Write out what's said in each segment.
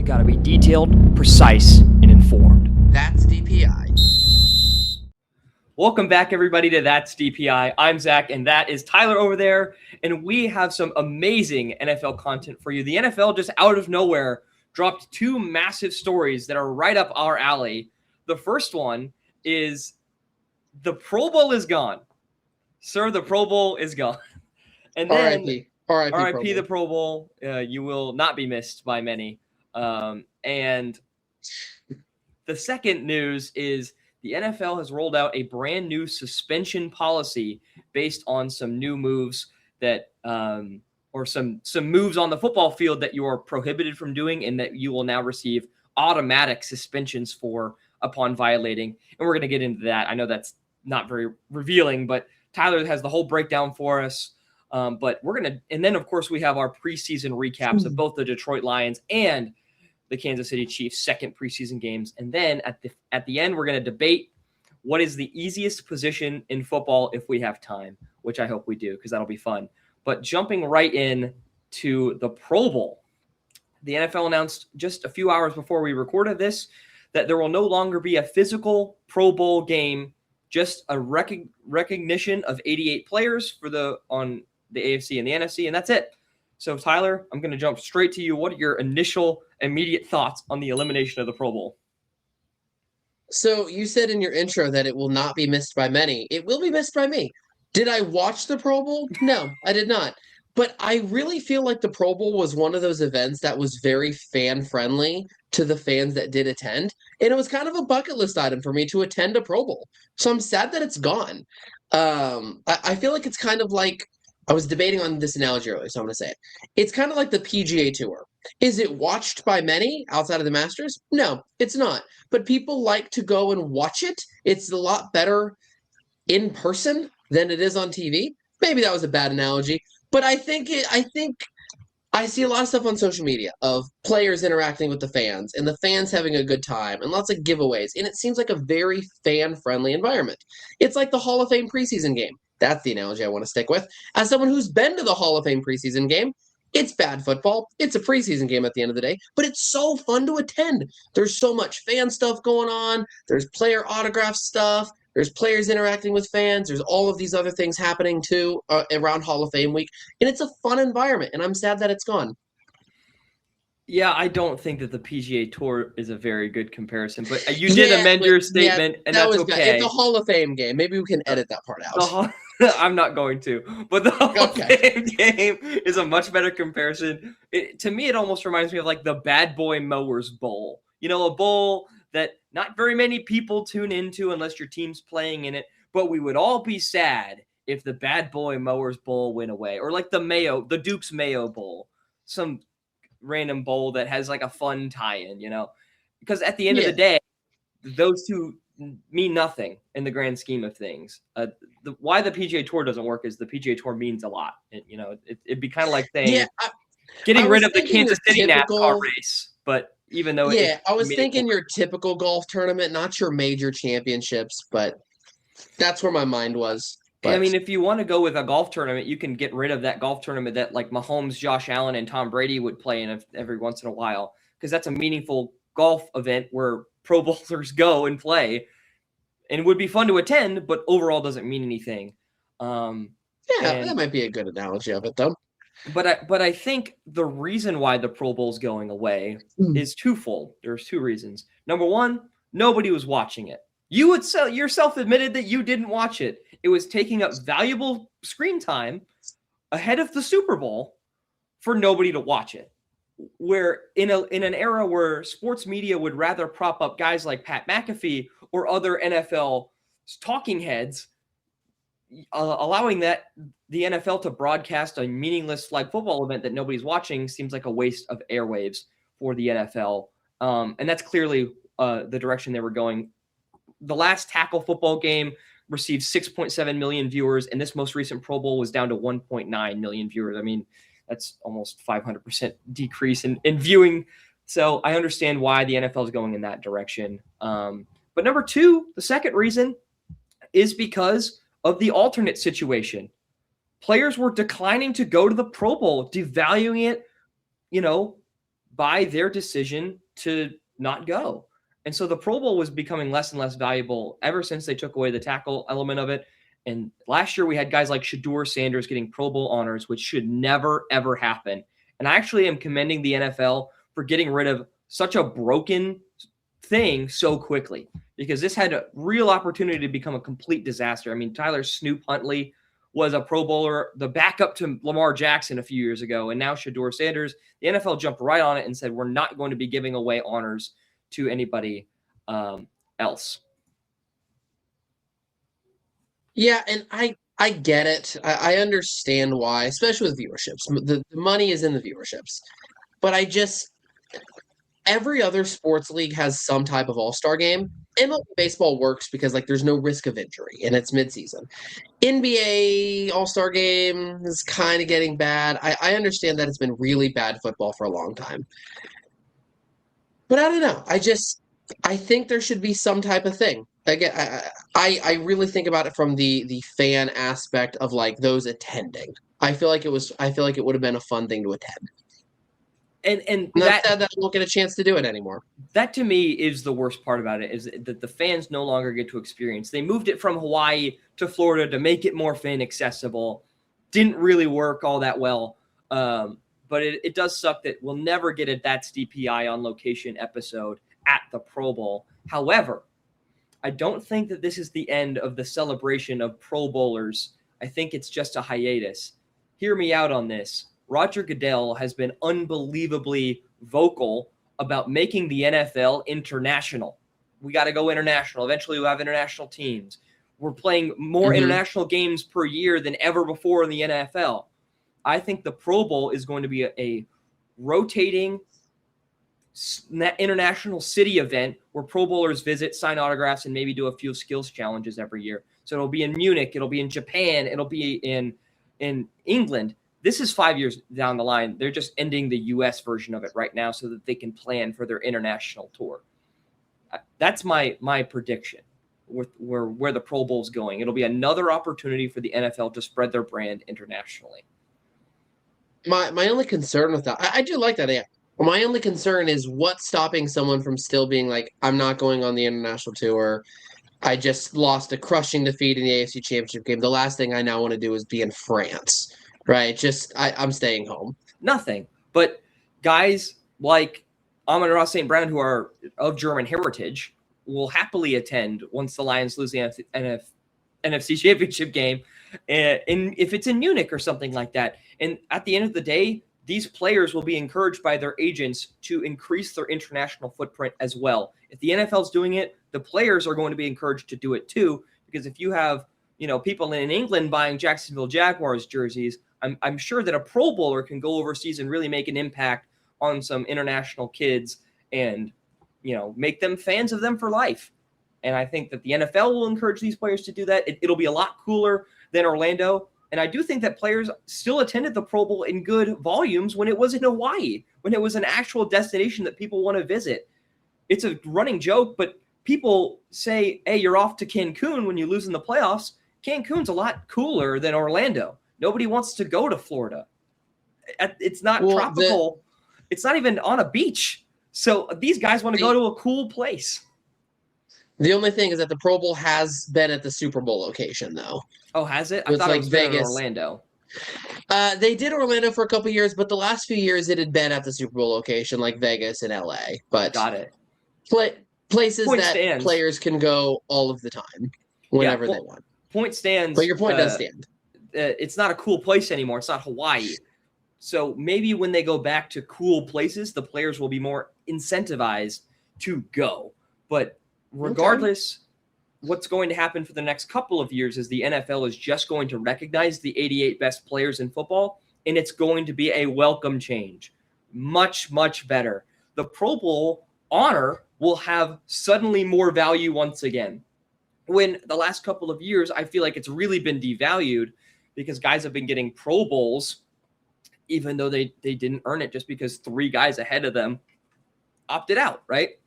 You got to be detailed, precise, and informed. That's DPI. Welcome back, everybody, to That's DPI. I'm Zach, and that is Tyler over there, and we have some amazing NFL content for you. The NFL, just out of nowhere, dropped two massive stories that are right up our alley. The first one is the Pro Bowl is gone. Sir, the Pro Bowl is gone. And then RIP the Pro Bowl. You will not be missed by many. And the second news is the NFL has rolled out a brand new suspension policy based on some new moves that or some moves on the football field that you are prohibited from doing and that you will now receive automatic suspensions for upon violating. And we're going to get into that. I know that's not very revealing, but Tyler has the whole breakdown for us. But we're going to, and then of course we have our preseason recaps of both the Detroit Lions and the Kansas City Chiefs' second preseason games. And then at the end, we're going to debate what is the easiest position in football if we have time, which I hope we do because that'll be fun. But jumping right in to the Pro Bowl, the NFL announced just a few hours before we recorded this that there will no longer be a physical Pro Bowl game, just a recognition of 88 players on the AFC and the NFC, and that's it. So, Tyler, I'm going to jump straight to you. What are your initial immediate thoughts on the elimination of the Pro Bowl? So you said in your intro that it will not be missed by many. It will be missed by me. Did I watch the Pro Bowl? No, I did not. But I really feel like the Pro Bowl was one of those events that was very fan-friendly to the fans that did attend. And it was kind of a bucket list item for me to attend a Pro Bowl. So I'm sad that it's gone. I feel like it's kind of like, I was debating on this analogy earlier, so I'm going to say it. It's kind of like the PGA Tour. Is it watched by many outside of the Masters? No, it's not. But people like to go and watch it. It's a lot better in person than it is on TV. Maybe that was a bad analogy, but I think I see a lot of stuff on social media of players interacting with the fans and the fans having a good time and lots of giveaways. And it seems like a very fan-friendly environment. It's like the Hall of Fame preseason game. That's the analogy I want to stick with. As someone who's been to the Hall of Fame preseason game, it's bad football. It's a preseason game at the end of the day, but it's so fun to attend. There's so much fan stuff going on. There's player autograph stuff. There's players interacting with fans. There's all of these other things happening too around Hall of Fame week. And it's a fun environment, and I'm sad that it's gone. Yeah, I don't think that the PGA Tour is a very good comparison, but you did amend your statement, and that's okay. Bad. It's a Hall of Fame game. Maybe we can edit that part out. I'm not going to, but the Hall of Fame game is a much better comparison. To me, it almost reminds me of like the Bad Boy Mowers Bowl. You know, a bowl that not very many people tune into unless your team's playing in it, but we would all be sad if the Bad Boy Mowers Bowl went away, or like the Duke's Mayo Bowl, some random bowl that has like a fun tie-in, you know, because at the end of the day, those two mean nothing in the grand scheme of things. Why the PGA Tour doesn't work is the PGA Tour means a lot. It'd be kind of like saying getting rid of the Kansas City NASCAR race, but even though I was thinking your typical golf tournament, not your major championships, but that's where my mind was. But, I mean, if you want to go with a golf tournament, you can get rid of that golf tournament that like Mahomes, Josh Allen, and Tom Brady would play in every once in a while, because that's a meaningful golf event where Pro Bowlers go and play, and it would be fun to attend, but overall doesn't mean anything. That might be a good analogy of it, though. But I think the reason why the Pro Bowl's going away is twofold. There's two reasons. Number one, nobody was watching it. You would yourself admitted that you didn't watch it. It was taking up valuable screen time ahead of the Super Bowl for nobody to watch it. Where in an era where sports media would rather prop up guys like Pat McAfee or other NFL talking heads, allowing the NFL to broadcast a meaningless flag football event that nobody's watching seems like a waste of airwaves for the NFL. And that's clearly the direction they were going. The last tackle football game received 6.7 million viewers, and this most recent Pro Bowl was down to 1.9 million viewers. I mean, that's almost 500% decrease in viewing. So I understand why the NFL is going in that direction. But number two, the second reason is because of the alternate situation. Players were declining to go to the Pro Bowl, devaluing it, by their decision to not go. And so the Pro Bowl was becoming less and less valuable ever since they took away the tackle element of it. And last year we had guys like Shedeur Sanders getting Pro Bowl honors, which should never, ever happen. And I actually am commending the NFL for getting rid of such a broken thing so quickly, because this had a real opportunity to become a complete disaster. I mean, Tyler Snoop Huntley was a Pro Bowler, the backup to Lamar Jackson a few years ago, and now Shedeur Sanders. The NFL jumped right on it and said, we're not going to be giving away honors to anybody else. Yeah, and I get it. I understand why, especially with viewerships. The money is in the viewerships. But every other sports league has some type of all-star game. MLB baseball works because there's no risk of injury and it's midseason. NBA all-star game is kind of getting bad. I understand that it's been really bad football for a long time. But I don't know. I think there should be some type of thing. Again, I really think about it from the fan aspect of those attending. I feel like it would have been a fun thing to attend. And that I won't get a chance to do it anymore. That to me is the worst part about it, is that the fans no longer get to experience. They moved it from Hawaii to Florida to make it more fan accessible. Didn't really work all that well. But it does suck that we'll never get a That's DPI on location episode at the Pro Bowl. However, I don't think that this is the end of the celebration of Pro Bowlers. I think it's just a hiatus. Hear me out on this. Roger Goodell has been unbelievably vocal about making the NFL international. We got to go international. Eventually we'll have international teams. We're playing more international games per year than ever before in the NFL. I think the Pro Bowl is going to be a rotating international city event where Pro Bowlers visit, sign autographs, and maybe do a few skills challenges every year. So it'll be in Munich, it'll be in Japan, it'll be in England. This is 5 years down the line. They're just ending the U.S. version of it right now so that they can plan for their international tour. That's my prediction where the Pro Bowl is going. It'll be another opportunity for the NFL to spread their brand internationally. My only concern with that, I do like that. Yeah. My only concern is what's stopping someone from still being like, I'm not going on the international tour. I just lost a crushing defeat in the AFC Championship game. The last thing I now want to do is be in France, right? I'm staying home. Nothing. But guys like Amon-Ra St. Brown, who are of German heritage, will happily attend once the Lions lose the NFC Championship game, and if it's in Munich or something like that. And at the end of the day, these players will be encouraged by their agents to increase their international footprint as well. If the NFL's doing it, the players are going to be encouraged to do it too, because if you have, people in England buying Jacksonville Jaguars jerseys, I'm sure that a Pro Bowler can go overseas and really make an impact on some international kids and, make them fans of them for life. And I think that the NFL will encourage these players to do that. It'll be a lot cooler than Orlando. And I do think that players still attended the Pro Bowl in good volumes when it was in Hawaii, when it was an actual destination that people want to visit. It's a running joke, but people say, hey, you're off to Cancun when you lose in the playoffs. Cancun's a lot cooler than Orlando. Nobody wants to go to Florida. It's not tropical. It's not even on a beach. So these guys want to go to a cool place. The only thing is that the Pro Bowl has been at the Super Bowl location, though. Oh, has it? I thought it was Vegas, in Orlando. They did Orlando for a couple years, but the last few years it had been at the Super Bowl location, like Vegas and LA. But got it. Places that players can go all of the time, whenever they want. Point stands. But your point does stand. It's not a cool place anymore. It's not Hawaii. So maybe when they go back to cool places, the players will be more incentivized to go. But regardless, what's going to happen for the next couple of years is the NFL is just going to recognize the 88 best players in football, and it's going to be a welcome change. Much, much better. The Pro Bowl honor will have suddenly more value once again. When the last couple of years, I feel like it's really been devalued because guys have been getting Pro Bowls, even though they didn't earn it just because three guys ahead of them opted out, right?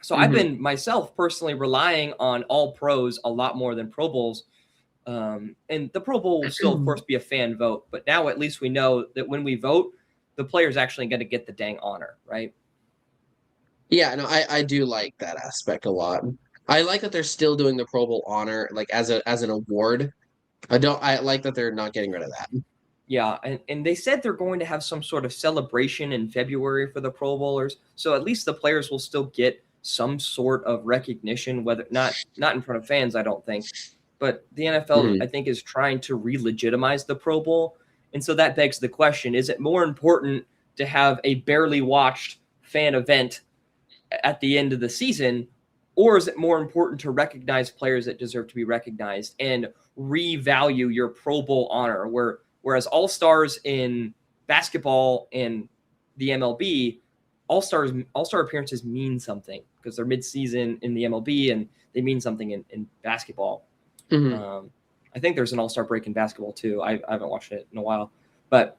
So I've been myself personally relying on all pros a lot more than Pro Bowls. And the Pro Bowl will still, of course, be a fan vote. But now at least we know that when we vote, the player's actually going to get the dang honor, right? Yeah, no, I do like that aspect a lot. I like that they're still doing the Pro Bowl honor like as an award. I like that they're not getting rid of that. Yeah, and they said they're going to have some sort of celebration in February for the Pro Bowlers, so at least the players will still get some sort of recognition, whether not in front of fans, I don't think. But the NFL, I think, is trying to re-legitimize the Pro Bowl, and so that begs the question: is it more important to have a barely watched fan event at the end of the season, or is it more important to recognize players that deserve to be recognized and revalue your Pro Bowl honor, whereas all-stars in basketball and the MLB, all-star appearances mean something because they're mid-season in the MLB and they mean something in basketball. I think there's an all-star break in basketball too. I haven't watched it in a while, but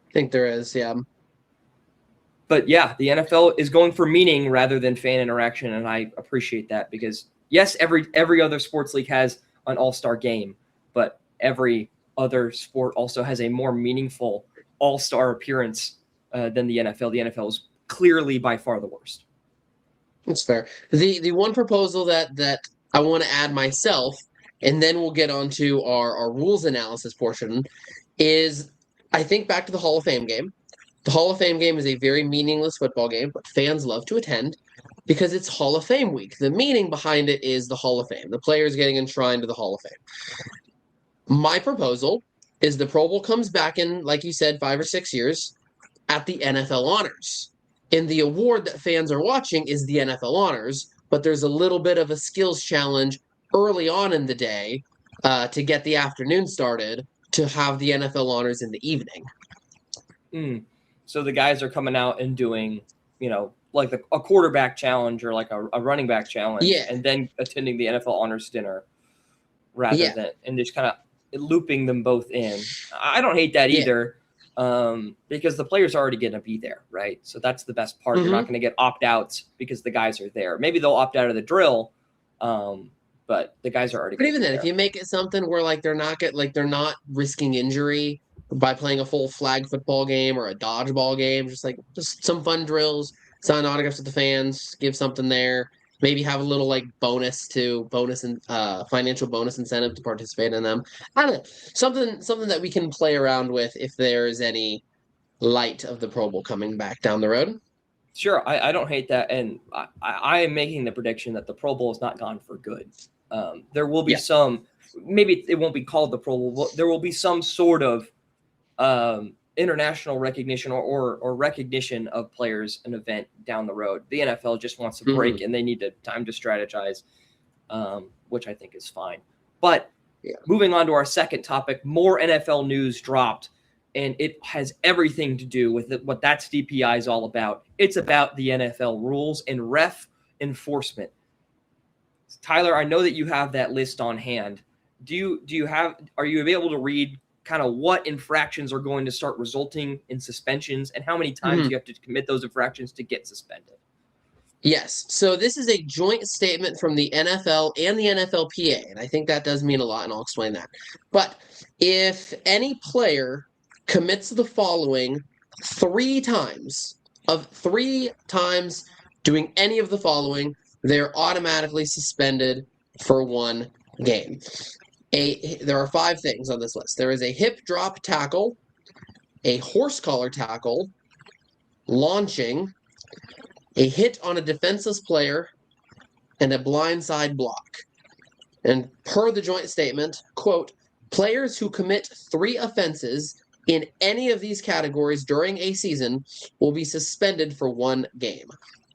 I think there is, yeah. But yeah, the NFL is going for meaning rather than fan interaction, and I appreciate that because yes, every other sports league has an all-star game, but every other sport also has a more meaningful all-star appearance than the NFL. The NFL is clearly by far the worst. That's fair. The one proposal that I want to add myself, and then we'll get on to our rules analysis portion, is I think back to the Hall of Fame game. The Hall of Fame game is a very meaningless football game, but fans love to attend because it's Hall of Fame week. The meaning behind it is the Hall of Fame, the players getting enshrined to the Hall of Fame. My proposal is the Pro Bowl comes back in, like you said, 5 or 6 years at the NFL Honors. And the award that fans are watching is the NFL Honors, but there's a little bit of a skills challenge early on in the day to get the afternoon started to have the NFL Honors in the evening. So the guys are coming out and doing, like a quarterback challenge or like a running back challenge, and then attending the NFL Honors dinner rather than, and just kind of looping them both in. I don't hate that either, because the players are already going to be there, right? So that's the best part. You're not going to get opt-outs because the guys are there. Maybe they'll opt out of the drill, but the guys are already. But even then, if you make it something where they're not risking injury by playing a full flag football game or a dodgeball game, just some fun drills, sign autographs with the fans, give something there. Maybe have a little bonus and financial bonus incentive to participate in them. I don't know, something that we can play around with if there is any light of the Pro Bowl coming back down the road. Sure, I don't hate that, and I am making the prediction that the Pro Bowl is not gone for good. There will be some, maybe it won't be called the Pro Bowl, but there will be some sort of international recognition or recognition of players, an event down the road. The NFL just wants a break and they need time to strategize, which I think is fine. But moving on to our second topic, more NFL news dropped, and it has everything to do with what That's DPI is all about. It's about the NFL rules and ref enforcement. Tyler, I know that you have that list on hand. Are you able to read kind of what infractions are going to start resulting in suspensions and how many times you have to commit those infractions to get suspended? Yes. So this is a joint statement from the NFL and the NFLPA, and I think that does mean a lot, and I'll explain that. But if any player commits the following 3 times doing any of the following, they're automatically suspended for 1 game. There are 5 things on this list. There is a hip drop tackle, a horse collar tackle, launching, a hit on a defenseless player, and a blindside block. And per the joint statement, quote, players who commit 3 offenses in any of these categories during a season will be suspended for 1 game.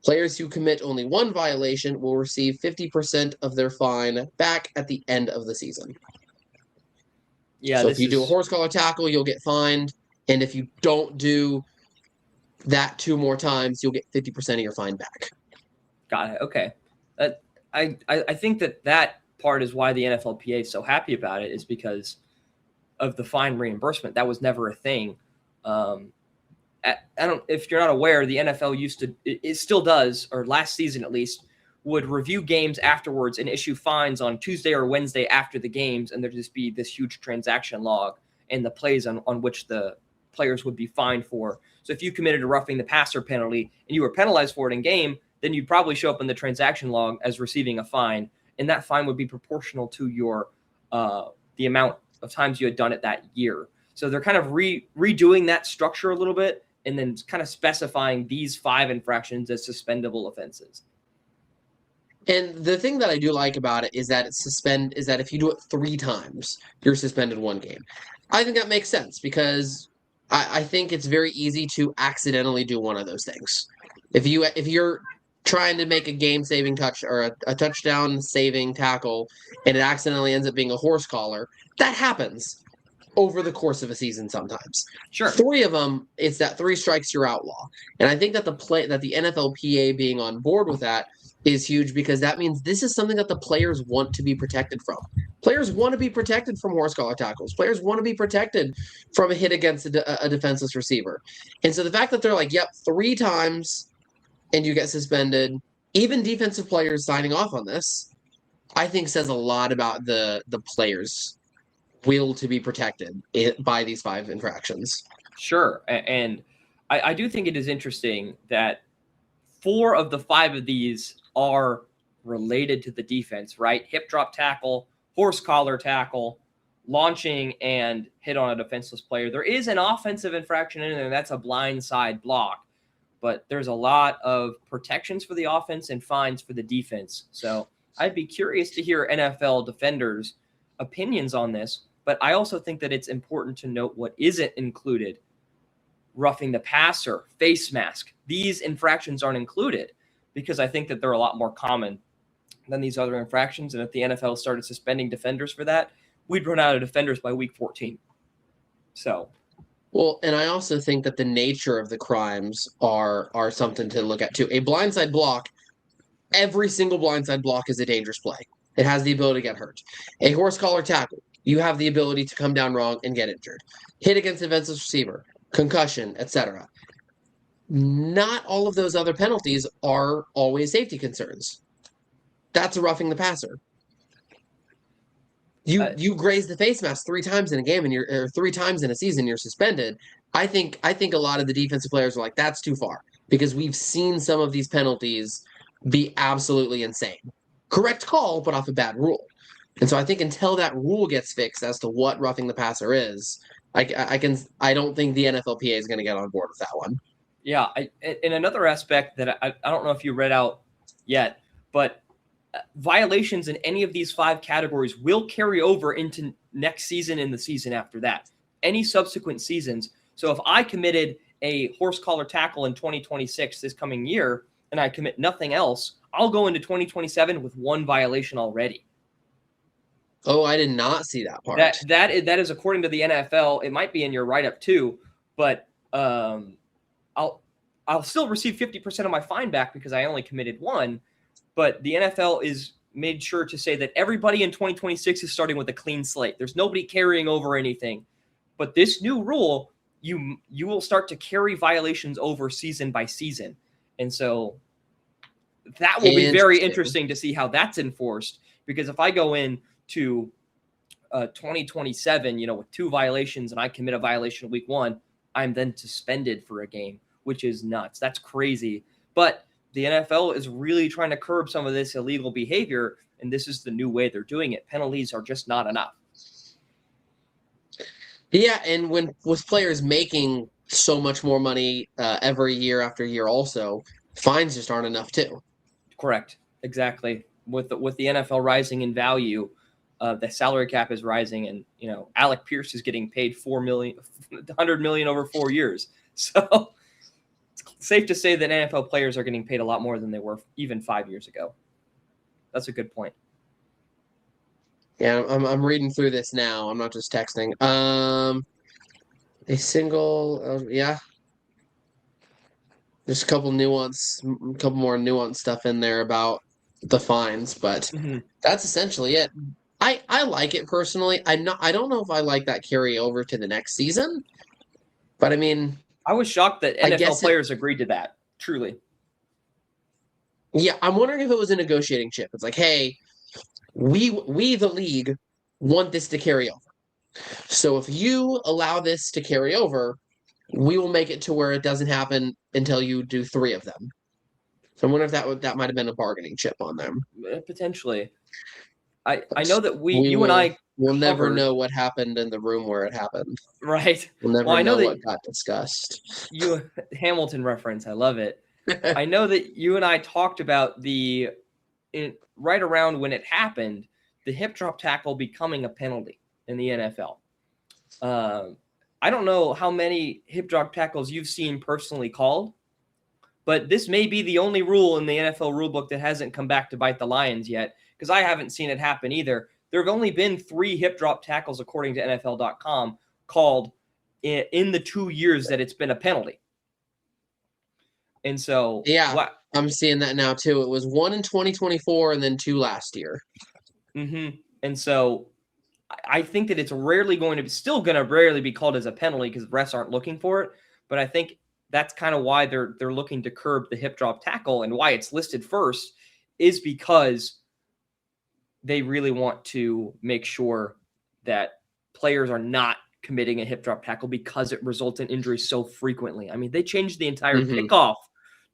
Players who commit only 1 violation will receive 50% of their fine back at the end of the season. Yeah. So if you do a horse collar tackle, you'll get fined. And if you don't do that 2 more times, you'll get 50% of your fine back. Got it. Okay. I think that part is why the NFLPA is so happy about it, is because of the fine reimbursement. That was never a thing. If you're not aware, the NFL it still does, or last season at least, would review games afterwards and issue fines on Tuesday or Wednesday after the games, and there'd just be this huge transaction log and the plays on which the players would be fined for. So if you committed a roughing the passer penalty and you were penalized for it in game, then you'd probably show up in the transaction log as receiving a fine, and that fine would be proportional to your the amount of times you had done it that year. So they're kind of redoing that structure a little bit, and then kind of specifying these 5 infractions as suspendable offenses. And the thing that I do like about it is that if you do it 3 times, you're suspended 1 game. I think that makes sense because I think it's very easy to accidentally do one of those things. If you're trying to make a game-saving touch or a touchdown-saving tackle, and it accidentally ends up being a horse collar, that happens over the course of a season sometimes. Sure. 3 of them, it's that 3 strikes you're outlaw. And I think that the NFLPA being on board with that is huge because that means this is something that the players want to be protected from. Players want to be protected from horse collar tackles. Players want to be protected from a hit against a defenseless receiver. And so the fact that they're like, yep, 3 times and you get suspended, even defensive players signing off on this, I think says a lot about the players' will to be protected by these 5 infractions. Sure. And I do think it is interesting that 4 of the 5 of these are related to the defense, right? Hip drop tackle, horse collar tackle, launching, and hit on a defenseless player. There is an offensive infraction in there, and that's a blindside block. But there's a lot of protections for the offense and fines for the defense. So I'd be curious to hear NFL defenders' opinions on this. But I also think that it's important to note what isn't included. Roughing the passer, face mask. These infractions aren't included because I think that they're a lot more common than these other infractions. And if the NFL started suspending defenders for that, we'd run out of defenders by week 14. So, well, and I also think that the nature of the crimes are something to look at too. A blindside block, every single blindside block is a dangerous play. It has the ability to get hurt. A horse collar tackle, you have the ability to come down wrong and get injured. Hit against a defenseless receiver, concussion, etc. Not all of those other penalties are always safety concerns. That's a roughing the passer. You graze the face mask 3 times in a game, and or 3 times in a season, you're suspended. I think a lot of the defensive players are like, that's too far because we've seen some of these penalties be absolutely insane. Correct call, but off a bad rule. And so I think until that rule gets fixed as to what roughing the passer is, I don't think the NFLPA is going to get on board with that one. Yeah, and another aspect that I don't know if you read out yet, but violations in any of these 5 categories will carry over into next season and the season after that. Any subsequent seasons. So if I committed a horse collar tackle in 2026 this coming year and I commit nothing else, I'll go into 2027 with 1 violation already. Oh, I did not see that part. That is according to the NFL. It might be in your write-up too, but I'll still receive 50% of my fine back because I only committed 1. But the NFL is made sure to say that everybody in 2026 is starting with a clean slate. There's nobody carrying over anything. But this new rule, you will start to carry violations over season by season. And so that will be very interesting to see how that's enforced. Because if I go in to 2027, with 2 violations and I commit a violation week 1, I'm then suspended for a game, which is nuts. That's crazy. But the NFL is really trying to curb some of this illegal behavior, and this is the new way they're doing it. Penalties are just not enough. Yeah, and with players making so much more money every year after year also, fines just aren't enough too. Correct. Exactly. With the NFL rising in value, the salary cap is rising, and Alec Pierce is getting paid $100 million over 4 years. So it's safe to say that NFL players are getting paid a lot more than they were even 5 years ago. That's a good point. Yeah, I'm reading through this now. I'm not just texting. A single, yeah. There's a couple more nuanced stuff in there about the fines, but that's essentially it. I like it personally. I don't know if I like that carry over to the next season, but I mean, I was shocked that NFL players agreed to that. Truly. Yeah, I'm wondering if it was a negotiating chip. It's like, hey, we the league want this to carry over. So if you allow this to carry over, we will make it to where it doesn't happen until you do 3 of them. So I wonder if that might have been a bargaining chip on them. Potentially. I know that you and we'll I never covered, know what happened in the room where it happened. right? We'll Well, never I know know that what got discussed. you Hamilton reference. I love it. I know that you and I talked about right around when it happened, the hip drop tackle becoming a penalty in the NFL. I don't know how many hip drop tackles you've seen personally called, but this may be the only rule in the NFL rulebook that hasn't come back to bite the Lions yet, because I haven't seen it happen either. There have only been 3 hip drop tackles, according to NFL.com, called in the 2 years that it's been a penalty. And so, Yeah, I'm seeing that now too. It was 1 in 2024 and then 2 last year. And so I think that it's rarely going to be called as a penalty because refs aren't looking for it. But I think that's kind of why they're looking to curb the hip drop tackle, and why it's listed first is because they really want to make sure that players are not committing a hip drop tackle because it results in injuries so frequently. I mean, they changed the entire kickoff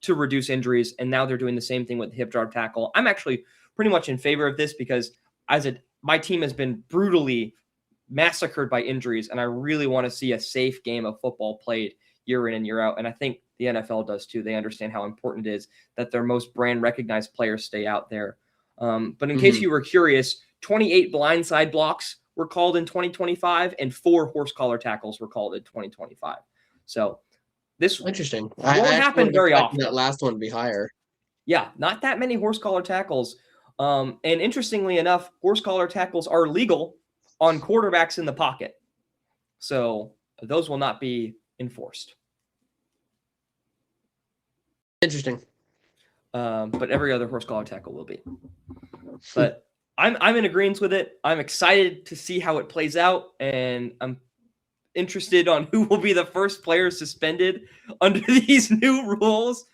to reduce injuries, and now they're doing the same thing with the hip drop tackle. I'm actually pretty much in favor of this because my team has been brutally massacred by injuries, and I really want to see a safe game of football played year in and year out. And I think the NFL does too. They understand how important it is that their most brand recognized players stay out there. But in case you were curious, 28 blindside blocks were called in 2025, and 4 horse collar tackles were called in 2025. So this interesting. won't happen very often. That last one to be higher. Yeah, not that many horse collar tackles. And interestingly enough, horse collar tackles are legal on quarterbacks in the pocket. So those will not be enforced. Interesting. But every other horse collar tackle will be. But I'm in agreement with it. I'm excited to see how it plays out, and I'm interested on who will be the first player suspended under these new rules.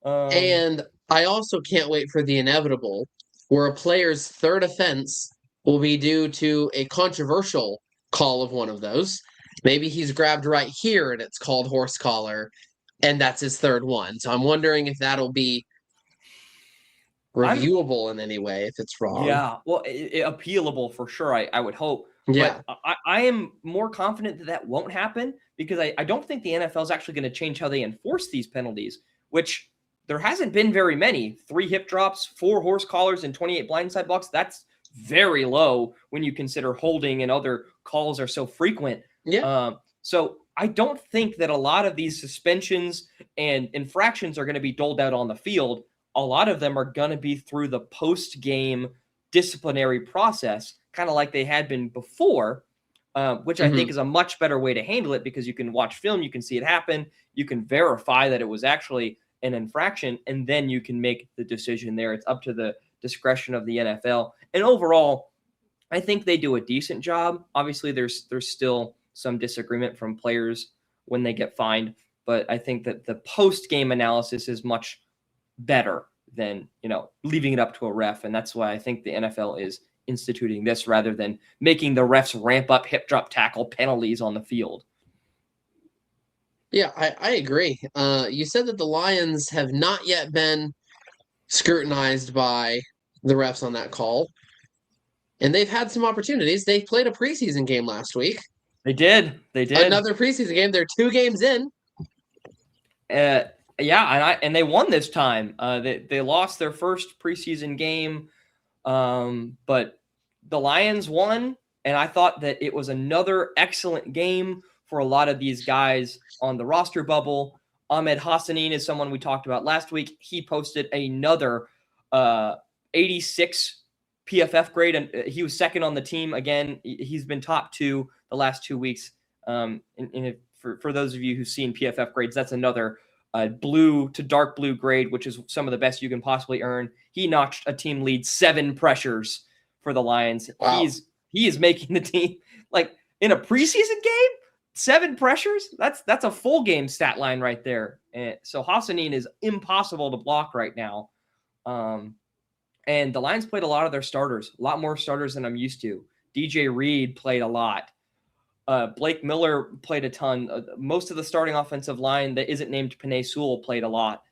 And I also can't wait for the inevitable, where a player's third offense will be due to a controversial call of one of those. Maybe he's grabbed right here and it's called horse collar, and that's his third one. So I'm wondering if that'll be reviewable in any way if it's wrong. Yeah, well, appealable for sure, I would hope. Yeah. But I am more confident that won't happen because I don't think the NFL is actually going to change how they enforce these penalties, which there hasn't been very many. 3 hip drops, 4 horse collars, and 28 blindside blocks. That's very low when you consider holding and other calls are so frequent. Yeah. So I don't think that a lot of these suspensions and infractions are going to be doled out on the field. A lot of them are going to be through the post-game disciplinary process, kind of like they had been before, which I think is a much better way to handle it because you can watch film, you can see it happen, you can verify that it was actually an infraction, and then you can make the decision there. It's up to the discretion of the NFL. And overall, I think they do a decent job. Obviously, there's still some disagreement from players when they get fined, but I think that the post-game analysis is much better than, leaving it up to a ref. And that's why I think the NFL is instituting this rather than making the refs ramp up hip drop tackle penalties on the field. Yeah, I agree. You said that the Lions have not yet been scrutinized by the refs on that call. And they've had some opportunities. They played a preseason game last week. They did. Another preseason game. They're 2 games in. Yeah, and they won this time. They lost their first preseason game, but the Lions won, and I thought that it was another excellent game for a lot of these guys on the roster bubble. Ahmed Hassanin is someone we talked about last week. He posted another 86 PFF grade, and he was second on the team. Again, he's been top 2 the last 2 weeks. For those of you who've seen PFF grades, that's another blue to dark blue grade, which is some of the best you can possibly earn. He notched a team lead 7 pressures for the Lions. Wow. He is making the team, like, in a preseason game, 7 pressures. That's a full game stat line right there. And so Hassanin is impossible to block right now. And the Lions played a lot of their starters, a lot more starters than I'm used to. DJ Reed played a lot. Blake Miller played a ton. Most of the starting offensive line that isn't named Penei Sewell played a lot.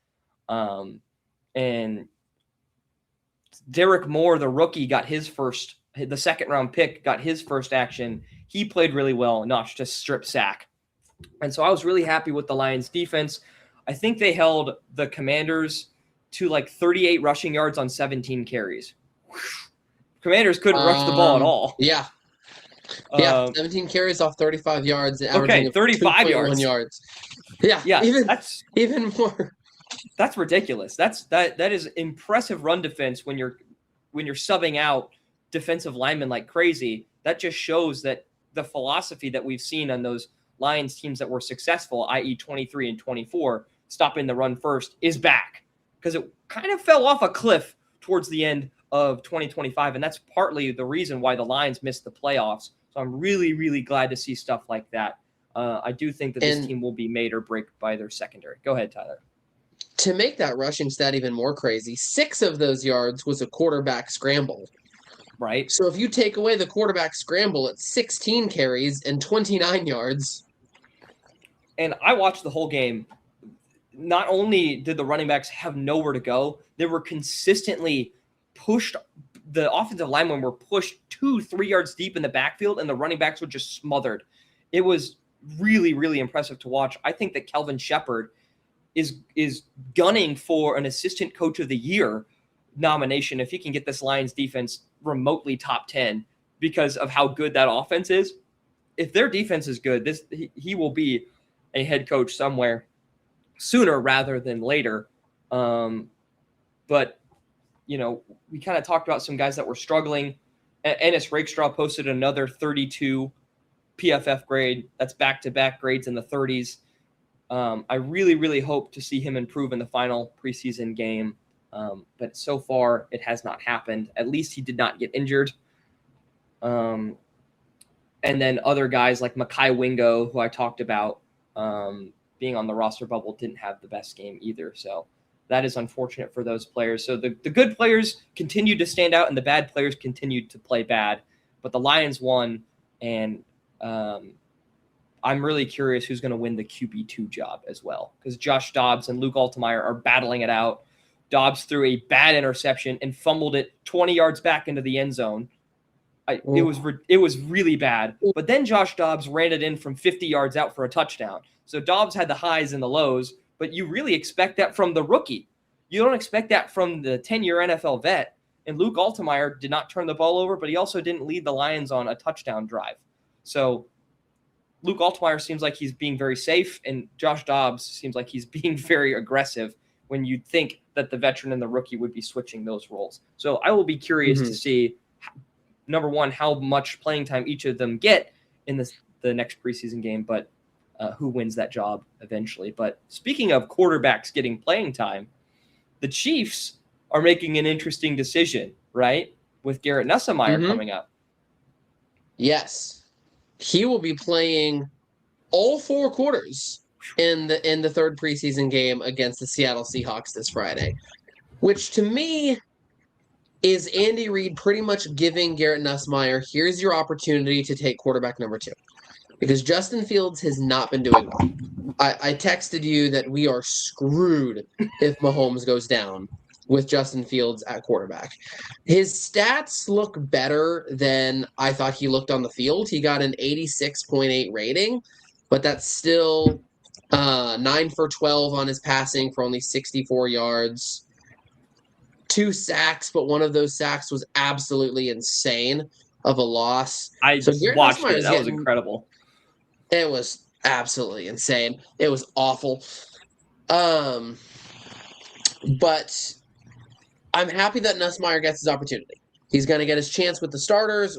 And Derek Moore, the rookie, the second round pick, got his first action. He played really well, notched a strip sack. And so I was really happy with the Lions defense. I think they held the Commanders to like 38 rushing yards on 17 carries. Commanders couldn't rush the ball at all. Yeah. Yeah, 17 carries off 35 yards and averaging 35 yards. Yeah, even more. That's ridiculous. That is impressive run defense when you're subbing out defensive linemen like crazy. That just shows that the philosophy that we've seen on those Lions teams that were successful, i.e. 23 and 24, stopping the run first, is back. Because it kind of fell off a cliff towards the end of 2025, and that's partly the reason why the Lions missed the playoffs. So I'm really, really glad to see stuff like that. I do think that this team will be made or break by their secondary. Go ahead, Tyler. To make that rushing stat even more crazy, 6 of those yards was a quarterback scramble. Right. So if you take away the quarterback scramble, it's 16 carries and 29 yards. And I watched the whole game. Not only did the running backs have nowhere to go, they were consistently pushed. The offensive linemen were pushed 2-3 yards deep in the backfield, and the running backs were just smothered. It was really, really impressive to watch. I think that Kelvin Shepard is gunning for an assistant coach of the year nomination if he can get this Lions defense remotely top 10 because of how good that offense is. If their defense is good, he will be a head coach somewhere sooner rather than later. But we kind of talked about some guys that were struggling. Ennis Rakestraw posted another 32 PFF grade. That's back-to-back grades in the 30s. I really, really hope to see him improve in the final preseason game. But so far, it has not happened. At least he did not get injured. And then other guys like Mekhi Wingo, who I talked about being on the roster bubble, didn't have the best game either. So that is unfortunate for those players. So the good players continued to stand out and the bad players continued to play bad. But the Lions won, and I'm really curious who's going to win the QB2 job as well, because Josh Dobbs and Luke Altmaier are battling it out. Dobbs threw a bad interception and fumbled it 20 yards back into the end zone. It was really bad. But then Josh Dobbs ran it in from 50 yards out for a touchdown. So Dobbs had the highs and the lows, but you really expect that from the rookie. You don't expect that from the 10-year NFL vet. And Luke Altmaier did not turn the ball over, but he also didn't lead the Lions on a touchdown drive. So Luke Altmaier seems like he's being very safe, and Josh Dobbs seems like he's being very aggressive when you'd think that the veteran and the rookie would be switching those roles. So I will be curious to see, number one, how much playing time each of them get in the next preseason game, but who wins that job eventually. But speaking of quarterbacks getting playing time, the Chiefs are making an interesting decision, right? With Garrett Nussmeier coming up. Yes. He will be playing all 4 quarters in the third preseason game against the Seattle Seahawks this Friday, which to me is Andy Reid pretty much giving Garrett Nussmeier, here's your opportunity to take quarterback number 2. Because Justin Fields has not been doing well. I texted you that we are screwed if Mahomes goes down with Justin Fields at quarterback. His stats look better than I thought he looked on the field. He got an 86.8 rating, but that's still 9 for 12 on his passing for only 64 yards. 2 sacks, but one of those sacks was absolutely insane of a loss. I just watched it. That was incredible. It was absolutely insane. It was awful. But I'm happy that Nussmeier gets his opportunity. He's going to get his chance with the starters,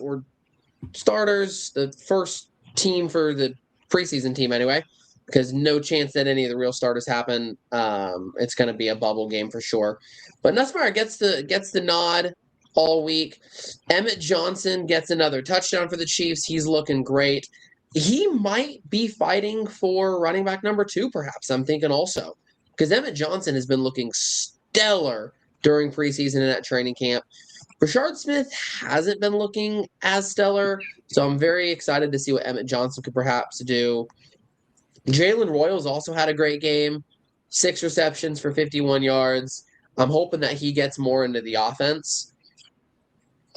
the first team for the preseason team anyway, because no chance that any of the real starters happen. It's going to be a bubble game for sure. But Nussmeier gets the nod all week. Emmett Johnson gets another touchdown for the Chiefs. He's looking great. He might be fighting for running back number 2, perhaps. I'm thinking also, because Emmett Johnson has been looking stellar during preseason and at training camp. Rashard Smith hasn't been looking as stellar, So I'm very excited to see what Emmett Johnson could perhaps do. Jalen Royals also had a great game, 6 receptions for 51 yards. I'm hoping that he gets more into the offense.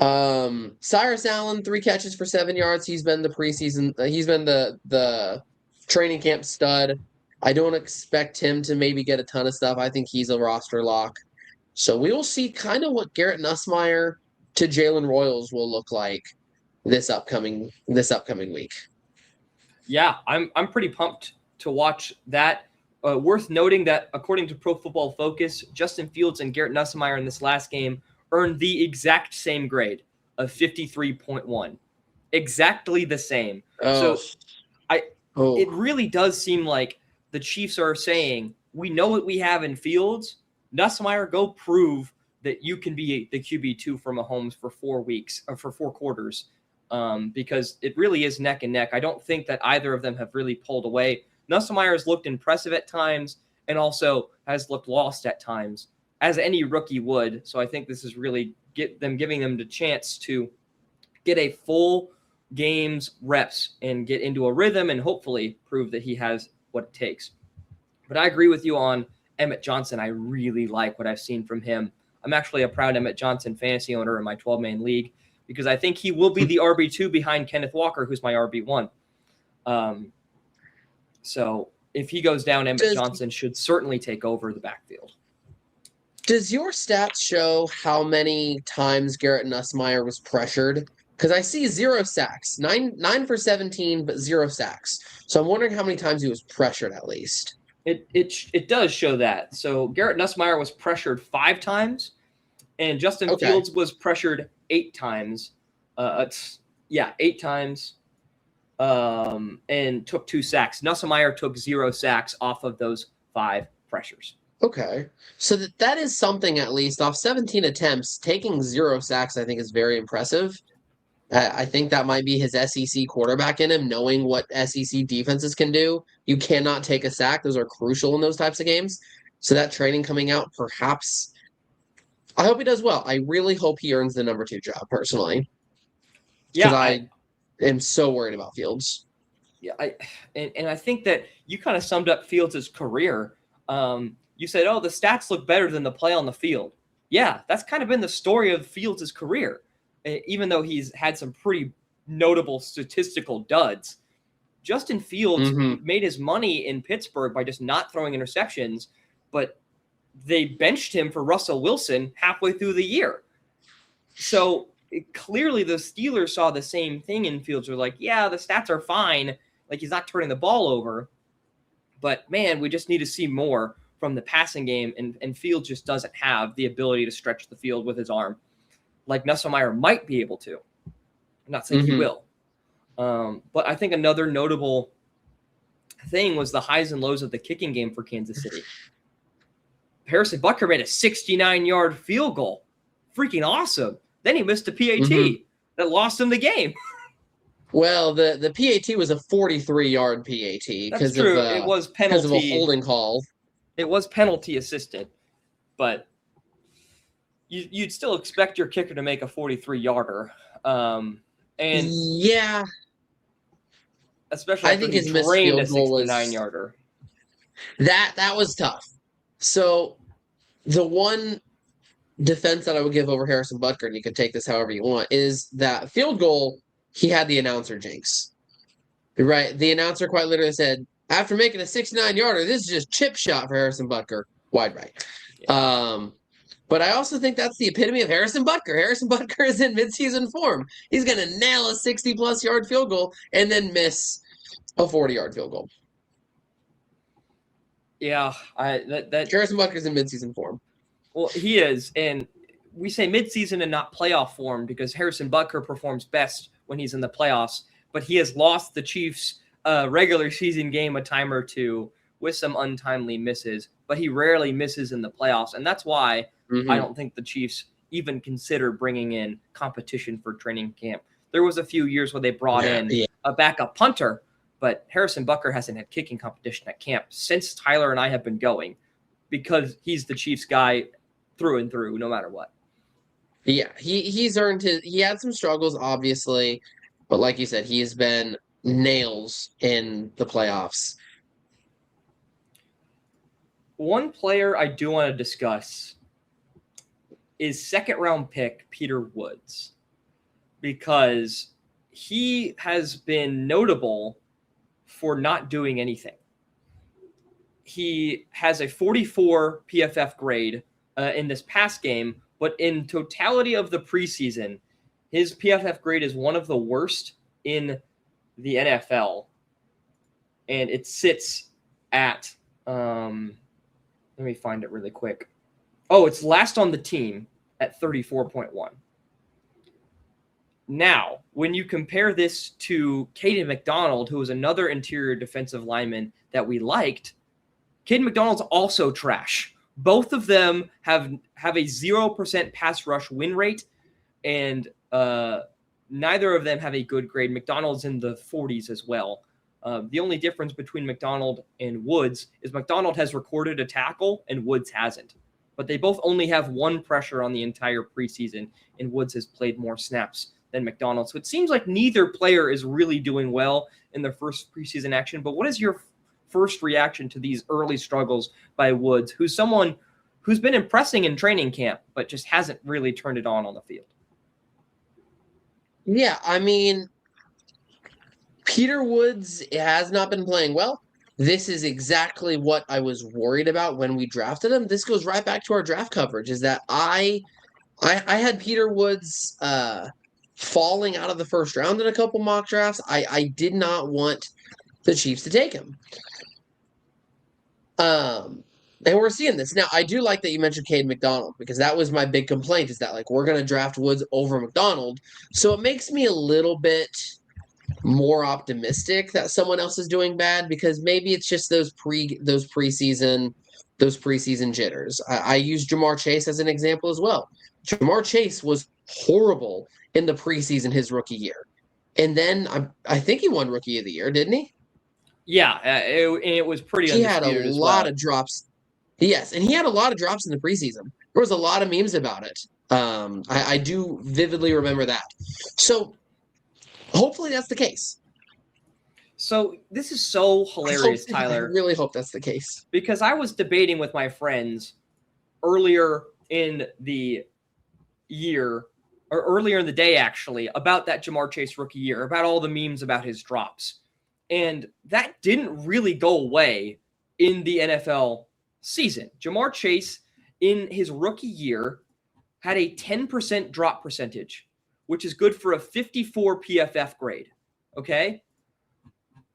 Cyrus Allen, 3 catches for 7 yards. He's been the preseason. He's been the training camp stud. I don't expect him to maybe get a ton of stuff. I think he's a roster lock. So we will see kind of what Garrett Nussmeier to Jalen Royals will look like this upcoming week. Yeah, I'm pretty pumped to watch that. Worth noting that according to Pro Football Focus, Justin Fields and Garrett Nussmeier in this last game earned the exact same grade of 53.1. Exactly the same. Oh. So it really does seem like the Chiefs are saying, we know what we have in Fields. Nussmeier, go prove that you can be the QB2 for Mahomes for 4 weeks or for 4 quarters. Because it really is neck and neck. I don't think that either of them have really pulled away. Nussmeier has looked impressive at times and also has looked lost at times, as any rookie would. So I think this is really giving them the chance to get a full game's reps and get into a rhythm and hopefully prove that he has what it takes. But I agree with you on Emmett Johnson. I really like what I've seen from him. I'm actually a proud Emmett Johnson fantasy owner in my 12-man league because I think he will be the RB2 behind Kenneth Walker, who's my RB1. So if he goes down, Emmett Johnson should certainly take over the backfield. Does your stats show how many times Garrett Nussmeier was pressured? Because I see 0 sacks, 9 for 17, but 0 sacks. So I'm wondering how many times he was pressured at least. It does show that. So Garrett Nussmeier was pressured 5 times, and Justin Fields was pressured 8 times. 8 times. And took 2 sacks. Nussmeier took 0 sacks off of those 5 pressures. Okay. So that is something, at least off 17 attempts, taking 0 sacks I think is very impressive. I think that might be his SEC quarterback in him, knowing what SEC defenses can do. You cannot take a sack. Those are crucial in those types of games. So that training coming out, perhaps, I hope he does well. I really hope he earns the number 2 job, personally. Yeah, I am so worried about Fields. Yeah, I think that you kind of summed up Fields' career. You said, the stats look better than the play on the field. Yeah, that's kind of been the story of Fields' career, even though he's had some pretty notable statistical duds. Justin Fields made his money in Pittsburgh by just not throwing interceptions, but they benched him for Russell Wilson halfway through the year. So clearly the Steelers saw the same thing in Fields. They're like, yeah, the stats are fine. Like, he's not turning the ball over. But, man, we just need to see more from the passing game, and Fields just doesn't have the ability to stretch the field with his arm like Nussmeier might be able to. I'm not saying he will. But I think another notable thing was the highs and lows of the kicking game for Kansas City. Harrison Butker made a 69-yard field goal. Freaking awesome. Then he missed a PAT that lost him the game. Well, the PAT was a 43-yard PAT because of it was penalty. Because of a holding call. It was penalty assisted, but you'd still expect your kicker to make a 43-yarder. And yeah, especially I think his missed field goal was 69-yarder. That was tough. So the one defense that I would give over Harrison Butker, and you can take this however you want, is that field goal, he had the announcer jinx. Right? The announcer quite literally said, after making a 69-yarder, this is just chip shot for Harrison Butker. Wide right. Yeah. But I also think that's the epitome of Harrison Butker. Harrison Butker is in midseason form. He's going to nail a 60-plus yard field goal and then miss a 40-yard field goal. Yeah, Harrison Butker's in midseason form. Well, he is, and we say midseason and not playoff form because Harrison Butker performs best when he's in the playoffs, but he has lost the Chiefs' regular season game a time or two with some untimely misses, but he rarely misses in the playoffs, and that's why I don't think the Chiefs even consider bringing in competition for training camp. There was a few years where they brought in a backup punter, but Harrison Butker hasn't had kicking competition at camp since Tyler and I have been going because he's the Chiefs guy through and through, no matter what. Yeah, he's earned his. He had some struggles, obviously. But like you said, he has been nails in the playoffs. One player I do want to discuss is second-round pick Peter Woods, because he has been notable for not doing anything. He has a 44 PFF grade in this past game, but in totality of the preseason, his PFF grade is one of the worst in the NFL, and it sits at let me find it really quick. Oh, it's last on the team at 34.1. Now, when you compare this to Caden McDonald, who was another interior defensive lineman that we liked, Caden McDonald's also trash. Both of them have a 0% pass rush win rate, and neither of them have a good grade. McDonald's in the 40s as well. The only difference between McDonald and Woods is McDonald has recorded a tackle and Woods hasn't. But they both only have one pressure on the entire preseason, and Woods has played more snaps than McDonald. So it seems like neither player is really doing well in their first preseason action. But what is your first reaction to these early struggles by Woods, who's someone who's been impressing in training camp, but just hasn't really turned it on the field? Yeah, I mean, Peter Woods has not been playing well. This is exactly what I was worried about when we drafted him. This goes right back to our draft coverage, is that I had Peter Woods falling out of the first round in a couple mock drafts. I did not want the Chiefs to take him. And we're seeing this. Now, I do like that you mentioned Cade McDonald, because that was my big complaint, is that, like, we're going to draft Woods over McDonald. So it makes me a little bit more optimistic that someone else is doing bad, because maybe it's just those preseason jitters. I use Jamar Chase as an example as well. Jamar Chase was horrible in the preseason his rookie year, and then I think he won Rookie of the Year, didn't he? Yeah, it was pretty He had a undisputed as lot well. of drops. Yes, and he had a lot of drops in the preseason. There was a lot of memes about it. I do vividly remember that. So hopefully that's the case. So this is so hilarious, Tyler. I really hope that's the case. Because I was debating with my friends earlier in the year, or earlier in the day actually, about that Jamar Chase rookie year, about all the memes about his drops. And that didn't really go away in the NFL season. Jamar Chase, in his rookie year, had a 10% drop percentage, which is good for a 54 PFF grade. Okay?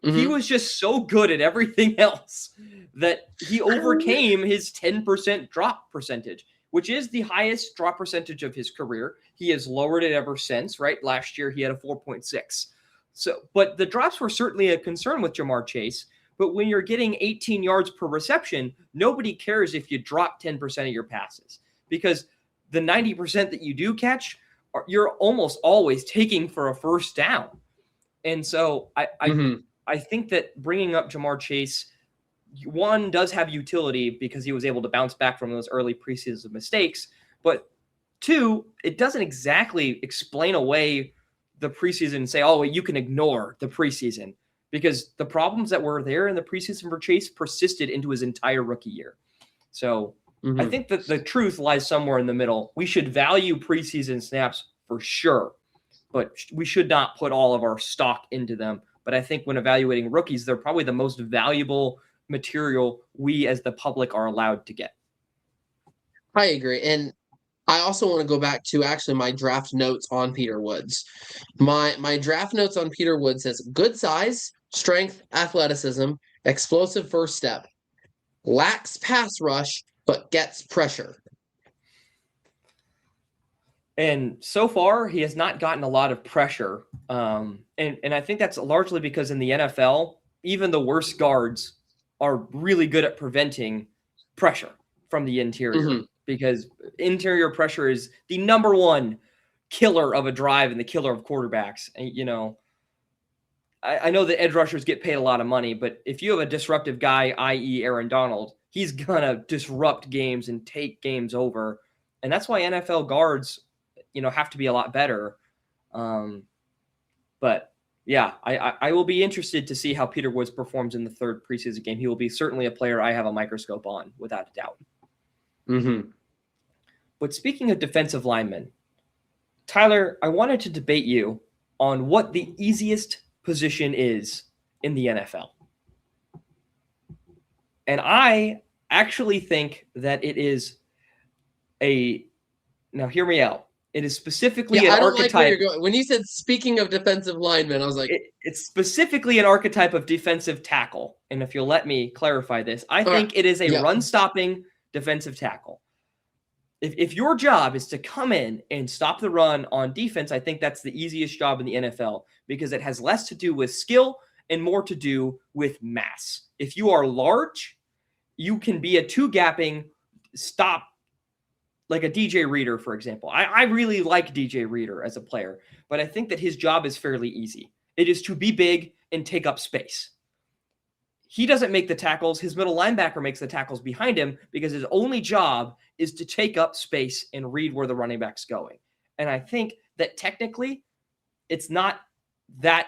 Mm-hmm. He was just so good at everything else that he overcame his 10% drop percentage, which is the highest drop percentage of his career. He has lowered it ever since, right? Last year, he had a 4.6. So, but the drops were certainly a concern with Jamar Chase. But when you're getting 18 yards per reception, nobody cares if you drop 10% of your passes, because the 90% that you do catch, you're almost always taking for a first down. And so I think that bringing up Jamar Chase, one, does have utility because he was able to bounce back from those early preseason mistakes. But two, it doesn't exactly explain away the preseason and say, oh, well, you can ignore the preseason, because the problems that were there in the preseason for Chase persisted into his entire rookie year. So I think that the truth lies somewhere in the middle. We should value preseason snaps for sure, but we should not put all of our stock into them. But I think when evaluating rookies, they're probably the most valuable material we as the public are allowed to get. I agree. And I also want to go back to actually my draft notes on Peter Woods. My draft notes on Peter Woods says good size, strength, athleticism, explosive first step, lacks pass rush, but gets pressure. And so far, he has not gotten a lot of pressure. And I think that's largely because in the NFL, even the worst guards are really good at preventing pressure from the interior, because interior pressure is the number one killer of a drive and the killer of quarterbacks. And, you know, I know that edge rushers get paid a lot of money, but if you have a disruptive guy, i.e. Aaron Donald, he's going to disrupt games and take games over. And that's why NFL guards, you know, have to be a lot better. But yeah, I will be interested to see how Peter Woods performs in the third preseason game. He will be certainly a player I have a microscope on, without a doubt. Mm-hmm. But speaking of defensive linemen, Tyler, I wanted to debate you on what the easiest position is in the NFL. And I actually think that it is now hear me out. It is specifically an I don't archetype. like where you're going. When you said speaking of defensive linemen, I was like, it's specifically an archetype of defensive tackle. And if you'll let me clarify this, I think it is a run-stopping defensive tackle. If your job is to come in and stop the run on defense, I think that's the easiest job in the NFL because it has less to do with skill and more to do with mass. If you are large, you can be a two-gapping stop, like a DJ Reader, for example. I really like DJ Reader as a player, but I think that his job is fairly easy. It is to be big and take up space. He doesn't make the tackles. His middle linebacker makes the tackles behind him because his only job is to take up space and read where the running back's going. And I think that technically it's not that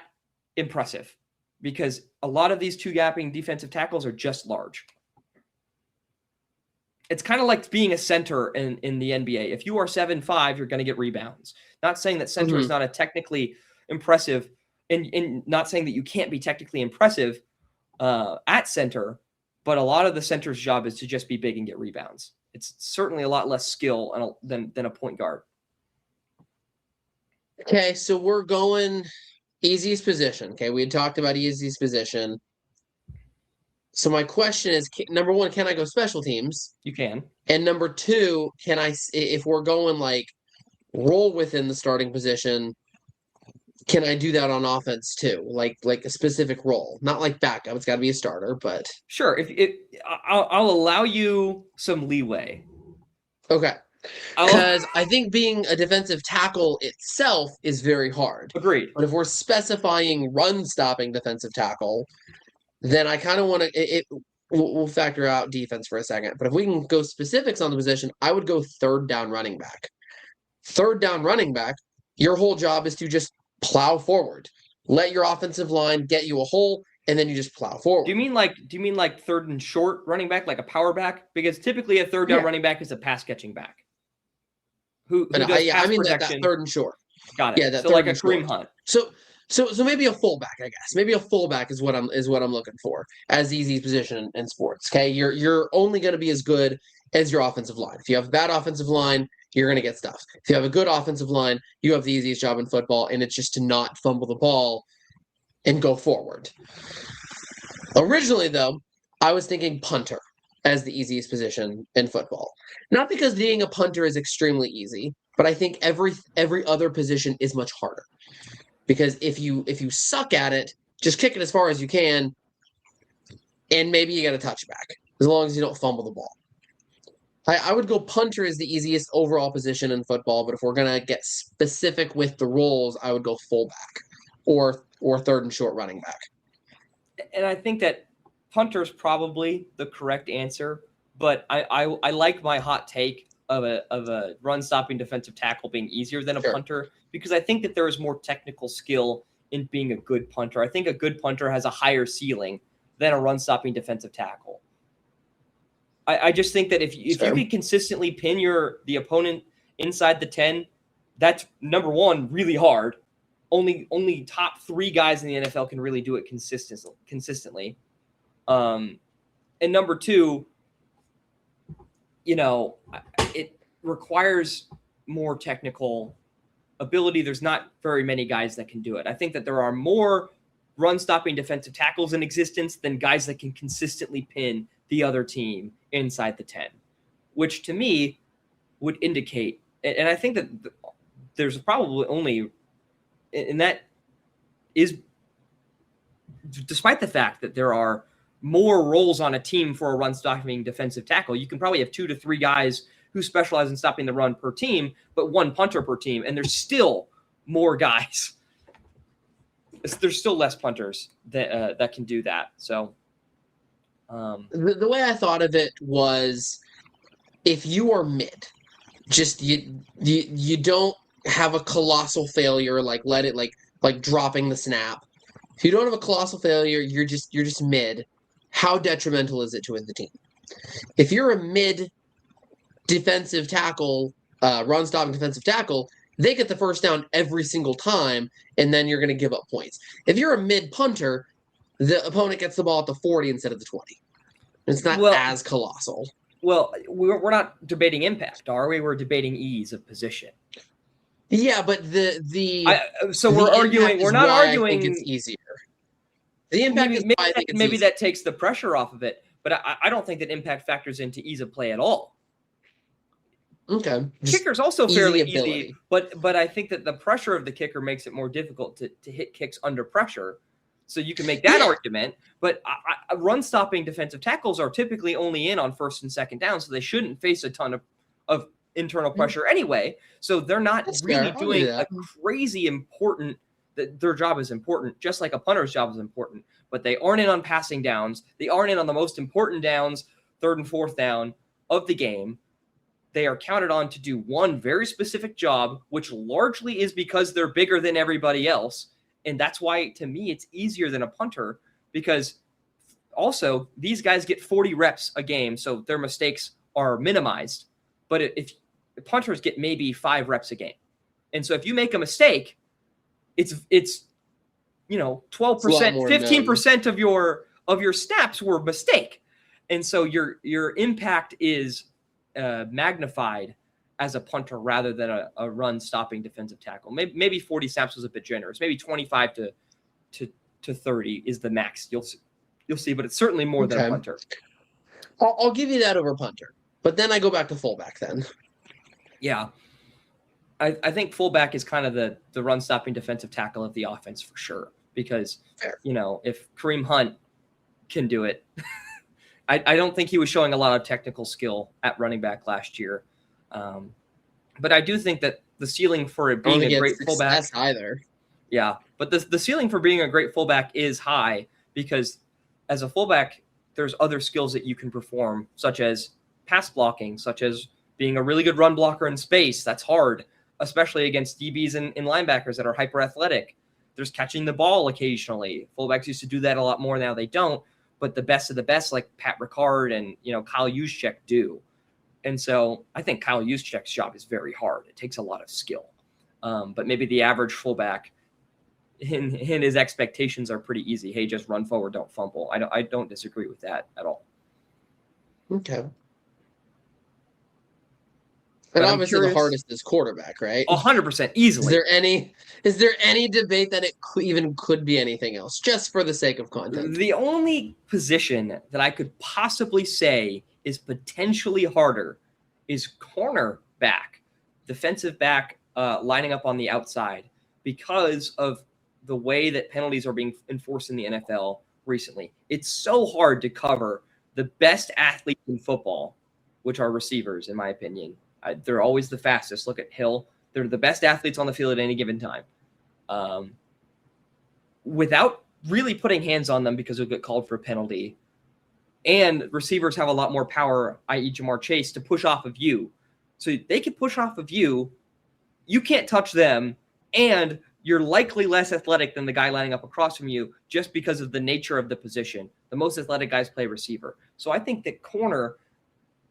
impressive because a lot of these two-gapping defensive tackles are just large. It's kind of like being a center in the NBA. If you are 7'5", you're going to get rebounds. Not saying that center is not a technically impressive, and not saying that you can't be technically impressive at center, but a lot of the center's job is to just be big and get rebounds. It's certainly a lot less skill than a point guard. Okay, so we're going easiest position. Okay, we had talked about easiest position. So my question is, number one, can I go special teams? You can. And number two, can I, if we're going like roll within the starting position, can I do that on offense too? Like a specific role, not like backup. It's got to be a starter, but sure. I'll allow you some leeway. Okay. Because I think being a defensive tackle itself is very hard. Agreed. But if we're specifying run-stopping defensive tackle, then I kind of want to we'll factor out defense for a second. But if we can go specifics on the position, I would go third down running back. Third down running back, your whole job is to just plow forward. Let your offensive line get you a hole, and then you just plow forward. Do you mean like third and short running back, like a power back? Because typically a third down running back is a pass catching back. Who does pass protection? That third and short. Got it. Yeah, that so third like and a Kareem short. Hunt. So maybe a fullback, I guess. Maybe a fullback is what I'm looking for as the easiest position in sports. Okay, you're only going to be as good as your offensive line. If you have a bad offensive line, you're going to get stuff. If you have a good offensive line, you have the easiest job in football, and it's just to not fumble the ball and go forward. Originally, though, I was thinking punter as the easiest position in football. Not because being a punter is extremely easy, but I think every other position is much harder. Because if you suck at it, just kick it as far as you can, and maybe you get a touchback, as long as you don't fumble the ball. I would go punter as the easiest overall position in football, but if we're going to get specific with the roles, I would go fullback or third and short running back. And I think that punter is probably the correct answer, but I like my hot take of a run-stopping defensive tackle being easier than a punter because I think that there is more technical skill in being a good punter. I think a good punter has a higher ceiling than a run-stopping defensive tackle. I just think that if you can consistently pin the opponent inside the 10, that's number one, really hard. Only top 3 guys in the NFL can really do it consistently. And number 2, it requires more technical ability. There's not very many guys that can do it. I think that there are more run-stopping defensive tackles in existence than guys that can consistently pin the other team inside the 10, which to me would indicate, and I think that there's probably only, and that is despite the fact that there are more roles on a team for a run-stopping defensive tackle, you can probably have 2 to 3 guys who specialize in stopping the run per team, but 1 punter per team, and there's still more guys. There's still less punters that can do that. So the way I thought of it was, if you are mid, just you don't have a colossal failure, like let it like like dropping the snap. If you don't have a colossal failure, you're just mid. How detrimental is it to the team? If you're a mid defensive tackle, run stopping defensive tackle, they get the first down every single time, and then you're going to give up points. If you're a mid punter, the opponent gets the ball at the 40 instead of the 20. It's not as colossal. Well, we're not debating impact, are we? We're debating ease of position. Yeah, but so we're arguing. We're not arguing. I think it's easier. The impact is why I think it's maybe easier. That takes the pressure off of it, but I don't think that impact factors into ease of play at all. Okay. Kicker's also fairly easy, but I think that the pressure of the kicker makes it more difficult to hit kicks under pressure. So you can make that argument, but run-stopping defensive tackles are typically only in on first and second down, so they shouldn't face a ton of internal pressure anyway. So they're not really doing a crazy important – their job is important, just like a punter's job is important, but they aren't in on passing downs. They aren't in on the most important downs, third and fourth down of the game. They are counted on to do one very specific job, which largely is because they're bigger than everybody else. And that's why, to me, it's easier than a punter, because also these guys get 40 reps a game, so their mistakes are minimized. But if punters get maybe 5 reps a game, and so if you make a mistake, it's 12%, 15% of your snaps were mistake, and so your impact is magnified as a punter rather than a run-stopping defensive tackle. Maybe 40 snaps was a bit generous. Maybe 25 to 30 is the max. You'll see, but it's certainly more than a punter. I'll give you that over punter, but then I go back to fullback then. Yeah. I think fullback is kind of the run-stopping defensive tackle of the offense for sure, because, if Kareem Hunt can do it, I don't think he was showing a lot of technical skill at running back last year. But I do think that the ceiling for it being a great fullback either. Yeah, but the ceiling for being a great fullback is high, because as a fullback, there's other skills that you can perform, such as pass blocking, such as being a really good run blocker in space. That's hard, especially against DBs and linebackers that are hyper athletic. There's catching the ball occasionally. Fullbacks used to do that a lot more. Now they don't. But the best of the best, like Pat Ricard and Kyle Juszczyk, do. And so I think Kyle Juszczyk's job is very hard. It takes a lot of skill. But maybe the average fullback, in his expectations are pretty easy. Hey, just run forward, don't fumble. I don't disagree with that at all. Okay. And obviously the hardest is quarterback, right? 100% easily. Is there any debate that it could be anything else, just for the sake of content? The only position that I could possibly say is potentially harder is cornerback, defensive back, lining up on the outside, because of the way that penalties are being enforced in the NFL recently. It's so hard to cover the best athletes in football, which are receivers, in my opinion. They're always the fastest. Look at Hill. They're the best athletes on the field at any given time. Without really putting hands on them, because they'll get called for a penalty. And receivers have a lot more power, i.e. Jamar Chase, to push off of you. So they can push off of you. You can't touch them. And you're likely less athletic than the guy lining up across from you, just because of the nature of the position. The most athletic guys play receiver. So I think that corner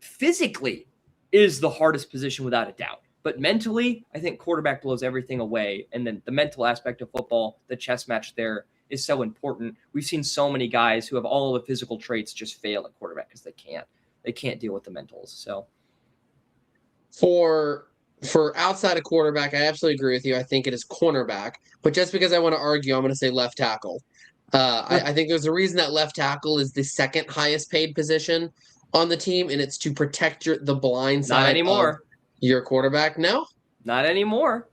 physically is the hardest position without a doubt. But mentally, I think quarterback blows everything away. And then the mental aspect of football, the chess match there, is so important. We've seen so many guys who have all the physical traits just fail at quarterback because they can't deal with the mentals. So for outside of quarterback, I absolutely agree with you. I think it is cornerback. But just because I want to argue, I'm going to say left tackle. I think there's a reason that left tackle is the second highest paid position on the team, and it's to protect the blind side. Not anymore. Of your quarterback. No, not anymore.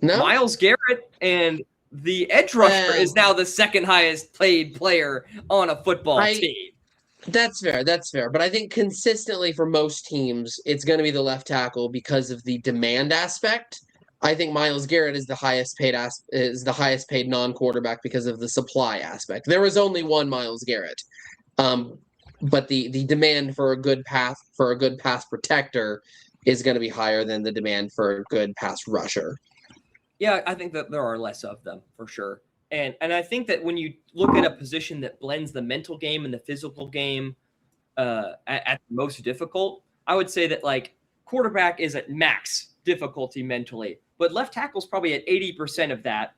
No, Myles Garrett and the edge rusher is now the second highest paid player on a football team. That's fair. But I think consistently for most teams, it's going to be the left tackle because of the demand aspect. I think Myles Garrett is the highest paid non-quarterback because of the supply aspect. There was only one Myles Garrett. But the demand for a good pass protector is going to be higher than the demand for a good pass rusher. Yeah, I think that there are less of them for sure. And I think that when you look at a position that blends the mental game and the physical game at the most difficult, I would say that like quarterback is at max difficulty mentally, but left tackle is probably at 80% of that.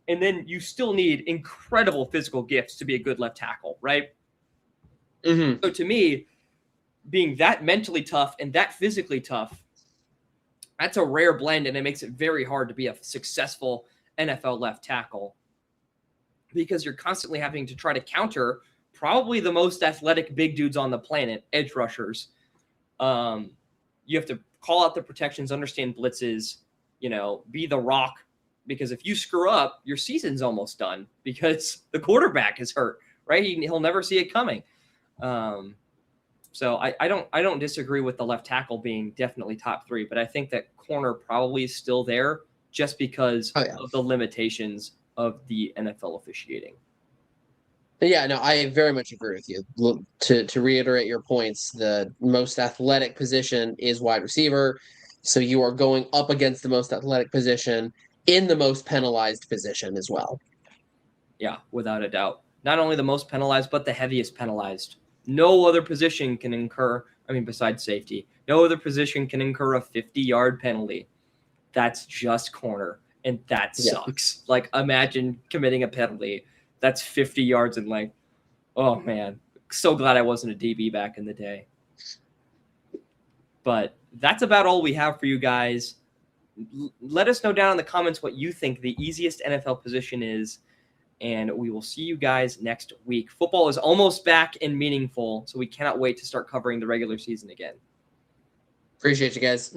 And then you still need incredible physical gifts to be a good left tackle, right? Mm-hmm. So to me, being that mentally tough and that physically tough, that's a rare blend, and it makes it very hard to be a successful NFL left tackle because you're constantly having to try to counter probably the most athletic big dudes on the planet, edge rushers. You have to call out the protections, understand blitzes, be the rock, because if you screw up, your season's almost done because the quarterback is hurt, right? He'll never see it coming. So I don't disagree with the left tackle being definitely top 3, but I think that corner probably is still there just because of the limitations of the NFL officiating. Yeah, no, I very much agree with you. To reiterate your points, the most athletic position is wide receiver. So you are going up against the most athletic position in the most penalized position as well. Yeah, without a doubt. Not only the most penalized, but the heaviest penalized. No other position can incur, besides safety, no other position can incur a 50-yard penalty. That's just corner, and that sucks. Like, imagine committing a penalty that's 50 yards in length. Oh, man. So glad I wasn't a DB back in the day. But that's about all we have for you guys. Let us know down in the comments what you think the easiest NFL position is, and we will see you guys next week. Football is almost back and meaningful, so we cannot wait to start covering the regular season again. Appreciate you guys.